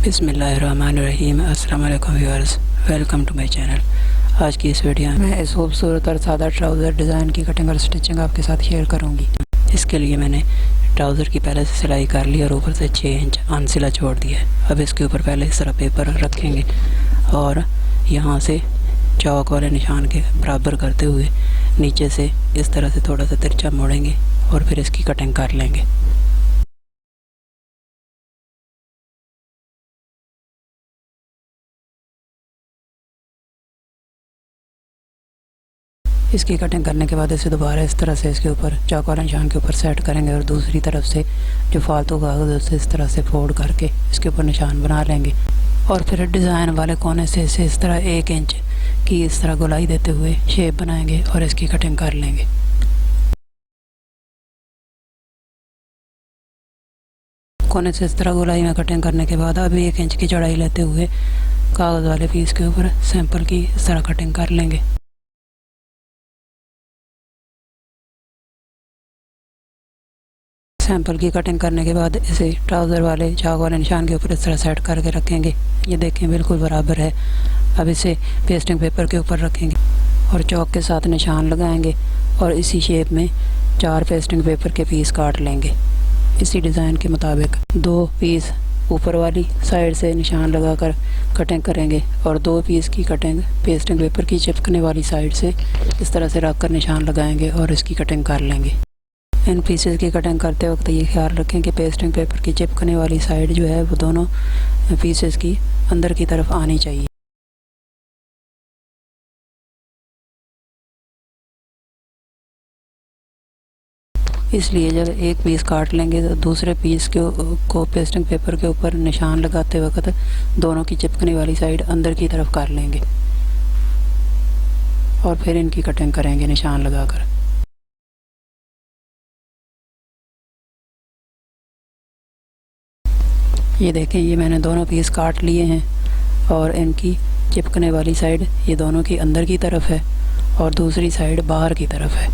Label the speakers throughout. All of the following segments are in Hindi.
Speaker 1: बिस्मिल्लाहिर्रहमानिर्रहीम। अस्सलाम वालेकुम viewers, welcome to my channel. आज की इस वीडियो में मैं इस खूबसूरत और सादा ट्राउज़र डिज़ाइन की कटिंग और स्टिचिंग आपके साथ शेयर करूंगी। इसके लिए मैंने ट्राउज़र की पहले से सिलाई कर ली और ऊपर से 6 इंच अनसिला छोड़ दिया है। अब इसके ऊपर पहले इस तरह पेपर रखेंगे और यहाँ से चौक वाले निशान के बराबर करते हुए नीचे से इस तरह से थोड़ा सा तिरछा मोड़ेंगे और फिर इसकी कटिंग कर लेंगे। इसकी कटिंग करने के बाद इसे दोबारा इस तरह से इसके ऊपर चौक वाले निशान के ऊपर सेट करेंगे और दूसरी तरफ से जो फालतू कागज़ है उसे इस तरह से फोल्ड करके इसके ऊपर निशान बना लेंगे और फिर डिज़ाइन वाले कोने से इसे इस तरह 1 इंच की इस तरह गोलाई देते हुए शेप बनाएंगे और इसकी कटिंग कर लेंगे। कोने से इस तरह गोलाई में कटिंग करने के बाद अब 1 इंच की चौड़ाई लेते हुए कागज़ वाले पीस के ऊपर सैंपल की इस तरह कटिंग कर लेंगे। सैंपल की कटिंग करने के बाद इसे ट्राउज़र वाले चौक वाले निशान के ऊपर इस तरह सेट करके रखेंगे। ये देखें बिल्कुल बराबर है। अब इसे पेस्टिंग पेपर के ऊपर रखेंगे और चौक के साथ निशान लगाएंगे और इसी शेप में 4 पेस्टिंग पेपर के पीस काट लेंगे। इसी डिज़ाइन के मुताबिक 2 पीस ऊपर वाली साइड से निशान लगाकर कटिंग करेंगे और 2 पीस की कटिंग पेस्टिंग पेपर की चिपकने वाली साइड से इस तरह से रख कर निशान लगाएंगे और इसकी कटिंग कर लेंगे। इन पीसेस की कटिंग करते वक्त ये ख्याल रखें कि पेस्टिंग पेपर की चिपकने वाली साइड जो है वो दोनों पीसेस की अंदर की तरफ आनी चाहिए। इसलिए जब एक पीस काट लेंगे तो दूसरे पीस को पेस्टिंग पेपर के ऊपर निशान लगाते वक्त दोनों की चिपकने वाली साइड अंदर की तरफ कर लेंगे और फिर इनकी कटिंग करेंगे निशान लगाकर। ये देखें, ये मैंने दोनों पीस काट लिए हैं और इनकी चिपकने वाली साइड ये दोनों की अंदर की तरफ है और दूसरी साइड बाहर की तरफ है।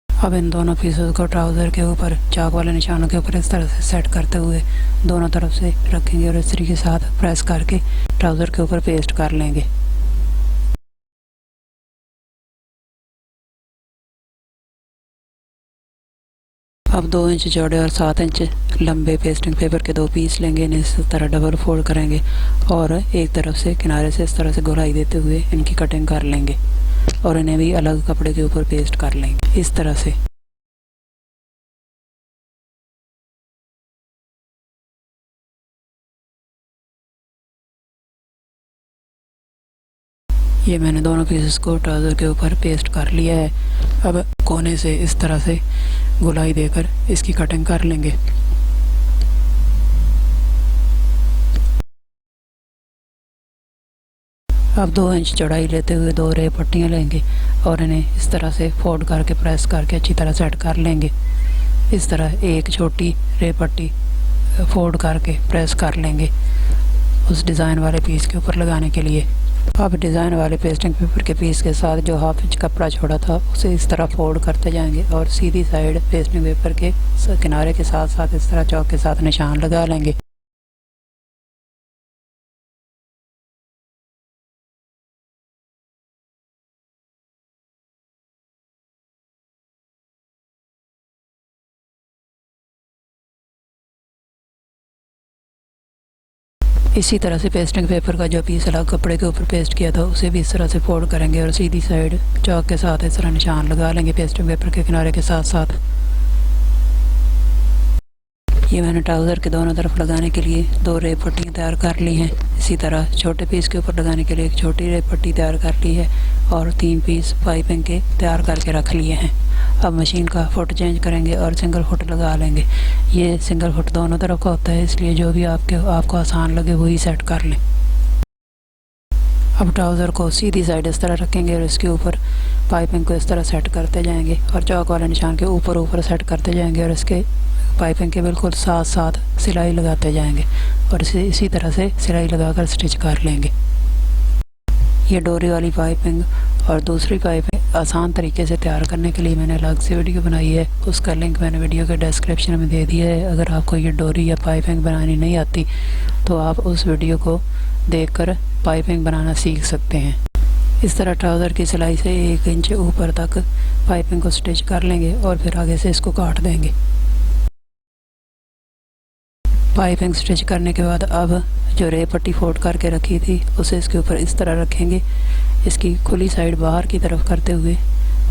Speaker 1: अब इन दोनों पीसों को ट्राउज़र के ऊपर चाक वाले निशानों के ऊपर इस तरह से सेट करते हुए दोनों तरफ से रखेंगे और इस्त्री के साथ प्रेस करके ट्राउज़र के ऊपर पेस्ट कर लेंगे। अब 2 इंच चौड़े और 7 इंच लंबे पेस्टिंग पेपर के 2 पीस लेंगे। इन्हें इस तरह डबल फोल्ड करेंगे और एक तरफ से किनारे से इस तरह से गोलाई देते हुए इनकी कटिंग कर लेंगे और इन्हें भी अलग कपड़े के ऊपर पेस्ट कर लेंगे इस तरह से। ये मैंने दोनों पीसेस को ट्राउज़र के ऊपर पेस्ट कर लिया है। अब कोने से इस तरह से गोलाई देकर इसकी कटिंग कर लेंगे। अब 2 इंच चौड़ाई लेते हुए 2 रे पट्टियाँ लेंगे और इन्हें इस तरह से फोल्ड करके प्रेस करके अच्छी तरह सेट कर लेंगे। इस तरह एक छोटी रे पट्टी फोल्ड करके प्रेस कर लेंगे उस डिज़ाइन वाले पीस के ऊपर लगाने के लिए। अब डिज़ाइन वाले पेस्टिंग पेपर के पीस के साथ जो 1/2 इंच कपड़ा छोड़ा था उसे इस तरह फोल्ड करते जाएंगे और सीधी साइड पेस्टिंग पेपर के किनारे के साथ साथ इस तरह चौक के साथ निशान लगा लेंगे। इसी तरह से पेस्टिंग पेपर का जो पीस अलग कपड़े के ऊपर पेस्ट किया था उसे भी इस तरह से फोल्ड करेंगे और सीधी साइड चौक के साथ इस तरह निशान लगा लेंगे पेस्टिंग पेपर के किनारे के साथ साथ। ये मैंने ट्राउज़र के दोनों तरफ लगाने के लिए 2 रे पट्टियाँ तैयार कर ली हैं। इसी तरह छोटे पीस के ऊपर लगाने के लिए एक छोटी रे पट्टी तैयार कर ली है और 3 पीस पाइपिंग के तैयार करके रख लिए हैं। अब मशीन का फुट चेंज करेंगे और सिंगल फुट लगा लेंगे। ये सिंगल फुट दोनों तरफ का होता है, इसलिए जो भी आपको आसान लगे वही सेट कर लें। अब ट्राउज़र को सीधी साइड इस तरह रखेंगे और इसके ऊपर पाइपिंग को इस तरह सेट करते जाएंगे और चौक वाले निशान के ऊपर सेट करते जाएंगे और इसके पाइपिंग के बिल्कुल साथ साथ सिलाई लगाते जाएंगे और इसी तरह से सिलाई लगाकर स्टिच कर लेंगे। ये डोरी वाली पाइपिंग और दूसरी पाइपिंग आसान तरीके से तैयार करने के लिए मैंने अलग से वीडियो बनाई है, उसका लिंक मैंने वीडियो के डिस्क्रिप्शन में दे दिया है। अगर आपको ये डोरी या पाइपिंग बनानी नहीं आती तो आप उस वीडियो को देखकर पाइपिंग बनाना सीख सकते हैं। इस तरह ट्राउज़र की सिलाई से 1 इंच ऊपर तक पाइपिंग को स्टिच कर लेंगे और फिर आगे से इसको काट देंगे। पाइपिंग स्टिच करने के बाद अब जो रेप पट्टी फोल्ड करके रखी थी उसे इसके ऊपर इस तरह रखेंगे। इसकी खुली साइड बाहर की तरफ करते हुए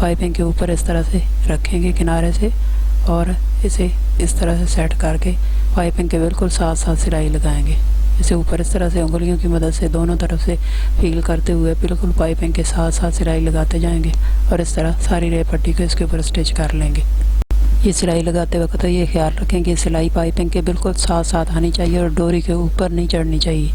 Speaker 1: पाइपिंग के ऊपर इस तरह से रखेंगे किनारे से, और इसे इस तरह से सेट करके पाइपिंग के बिल्कुल साथ साथ सिलाई लगाएंगे। इसे ऊपर इस तरह से उंगलियों की मदद से दोनों तरफ से फील करते हुए बिल्कुल पाइपिंग के साथ साथ सिलाई लगाते जाएंगे और इस तरह सारी रेप पट्टी को इसके ऊपर स्टिच कर लेंगे। ये सिलाई लगाते वक्त ये ख्याल रखें कि सिलाई पाइपिंग के बिल्कुल साथ साथ आनी चाहिए और डोरी के ऊपर नहीं चढ़नी चाहिए।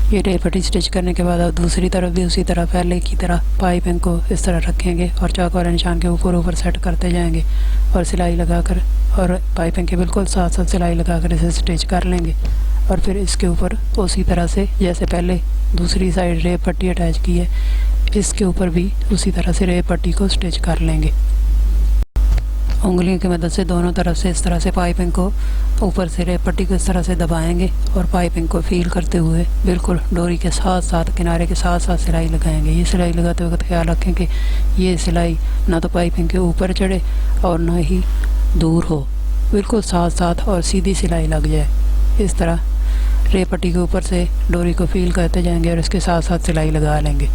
Speaker 1: ये रेप पट्टी स्टिच करने के बाद अब दूसरी तरफ भी उसी तरह पहले की तरह पाइपिंग को इस तरह रखेंगे और चाक वाले निशान के ऊपर सेट करते जाएंगे और सिलाई लगाकर और पाइपिंग के बिल्कुल साथ साथ सिलाई लगाकर इसे स्टिच कर लेंगे। और फिर इसके ऊपर उसी तरह से जैसे पहले दूसरी साइड रेप पट्टी अटैच की है, इसके ऊपर भी उसी तरह से रेप पट्टी को स्टिच कर लेंगे। उंगलियों की मदद से दोनों तरफ से इस तरह से पाइपिंग को ऊपर से रेप पट्टी को इस तरह से दबाएंगे और पाइपिंग को फील करते हुए बिल्कुल डोरी के साथ साथ किनारे के साथ साथ सिलाई लगाएंगे। ये सिलाई लगाते वक्त ख्याल रखें कि ये सिलाई ना तो पाइपिंग के ऊपर चढ़े और ना ही दूर हो, बिल्कुल साथ साथ और सीधी सिलाई लग जाए। इस तरह रेप पट्टी के ऊपर से डोरी को फील करते जाएंगे और इसके साथ साथ सिलाई लगा लेंगे।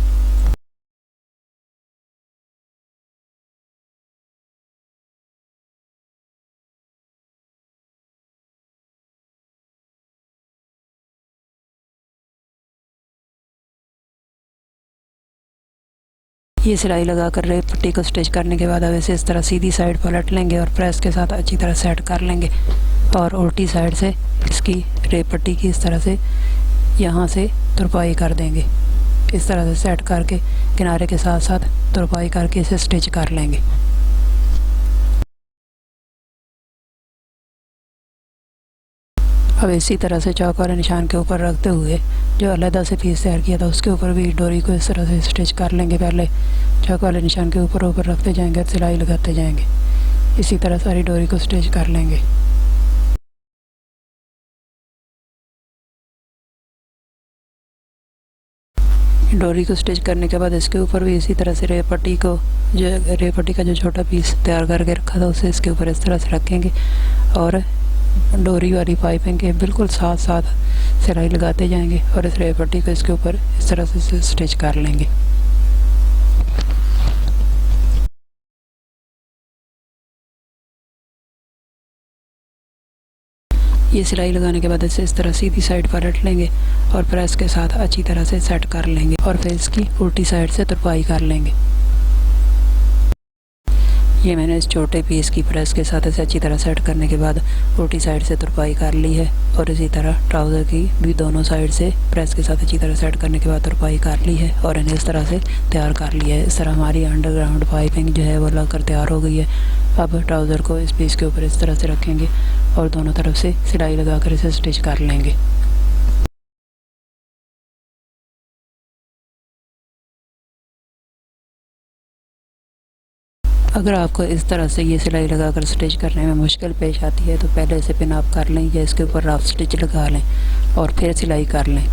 Speaker 1: ये सिलाई लगाकर रेप पट्टी को स्टिच करने के बाद अब इसे इस तरह सीधी साइड पलट लेंगे और प्रेस के साथ अच्छी तरह सेट कर लेंगे और उल्टी साइड से इसकी रेप पट्टी की इस तरह से यहाँ से तुरपाई कर देंगे। इस तरह से सेट करके किनारे के साथ साथ तुरपाई करके इसे स्टिच कर लेंगे। अब इसी तरह से चौक वाले निशान के ऊपर रखते हुए जो अलहदा से पीस तैयार किया था उसके ऊपर भी डोरी को इस तरह से स्टिच कर लेंगे। पहले चौक वाले निशान के ऊपर रखते जाएंगे और सिलाई लगाते जाएंगे। इसी तरह सारी डोरी को स्टिच कर लेंगे। डोरी को स्टिच करने के बाद इसके ऊपर भी इसी तरह से रेप पट्टी का जो छोटा पीस तैयार करके रखा था उसे इसके ऊपर इस तरह से रखेंगे और डोरी वाली पाइपिंग के बिल्कुल साथ साथ सिलाई लगाते जाएंगे और इस रेप पट्टी को इसके ऊपर इस तरह से स्टिच कर लेंगे। ये सिलाई लगाने के बाद इसे इस तरह सीधी साइड पलट लेंगे और प्रेस के साथ अच्छी तरह से सेट कर लेंगे और फिर इसकी उल्टी साइड से तुरपाई कर लेंगे। ये मैंने इस छोटे पीस की प्रेस के साथ इसे अच्छी तरह सेट करने के बाद उल्टी साइड से तुरपाई कर ली है और इसी तरह ट्राउज़र की भी दोनों साइड से प्रेस के साथ अच्छी तरह सेट करने के बाद तुरपाई कर ली है और इन्हें इस तरह से तैयार कर लिया है। इस तरह हमारी अंडरग्राउंड पाइपिंग जो है वो लगकर तैयार हो गई है। अब ट्राउज़र को इस पीस के ऊपर इस तरह से रखेंगे और दोनों तरफ से सिलाई लगाकर इसे स्टिच कर लेंगे। अगर आपको इस तरह से ये सिलाई लगाकर स्टिच करने में मुश्किल पेश आती है तो पहले इसे पिन अप कर लें या इसके ऊपर रफ स्टिच लगा लें और फिर सिलाई कर लें।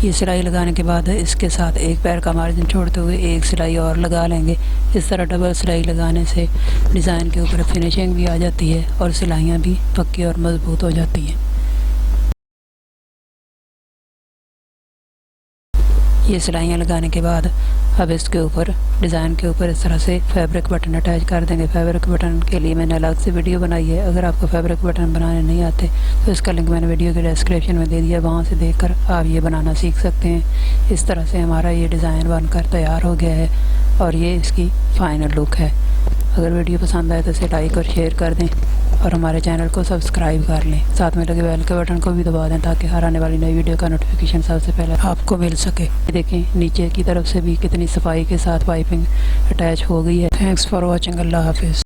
Speaker 1: ये सिलाई लगाने के बाद इसके साथ एक पैर का मार्जिन छोड़ते हुए एक सिलाई और लगा लेंगे। इस तरह डबल सिलाई लगाने से डिज़ाइन के ऊपर फिनिशिंग भी आ जाती है और सिलाइयाँ भी पक्की और मज़बूत हो जाती हैं। ये सिलाइयाँ लगाने के बाद अब इसके ऊपर डिज़ाइन के ऊपर इस तरह से फैब्रिक बटन अटैच कर देंगे। फैब्रिक बटन के लिए मैंने अलग से वीडियो बनाई है। अगर आपको फैब्रिक बटन बनाने नहीं आते तो इसका लिंक मैंने वीडियो के डिस्क्रिप्शन में दे दिया, वहाँ से देखकर आप ये बनाना सीख सकते हैं। इस तरह से हमारा ये डिज़ाइन बनकर तैयार हो गया है और ये इसकी फ़ाइनल लुक है। अगर वीडियो पसंद आए तो इसे लाइक और शेयर कर दें और हमारे चैनल को सब्सक्राइब कर लें। साथ में लगे बेल के बटन को भी दबा दें ताकि हर आने वाली नई वीडियो का नोटिफिकेशन सबसे पहले आपको मिल सके। देखें नीचे की तरफ से भी कितनी सफाई के साथ पाइपिंग अटैच हो गई है। Thanks for watching. अल्लाह हाफिज़।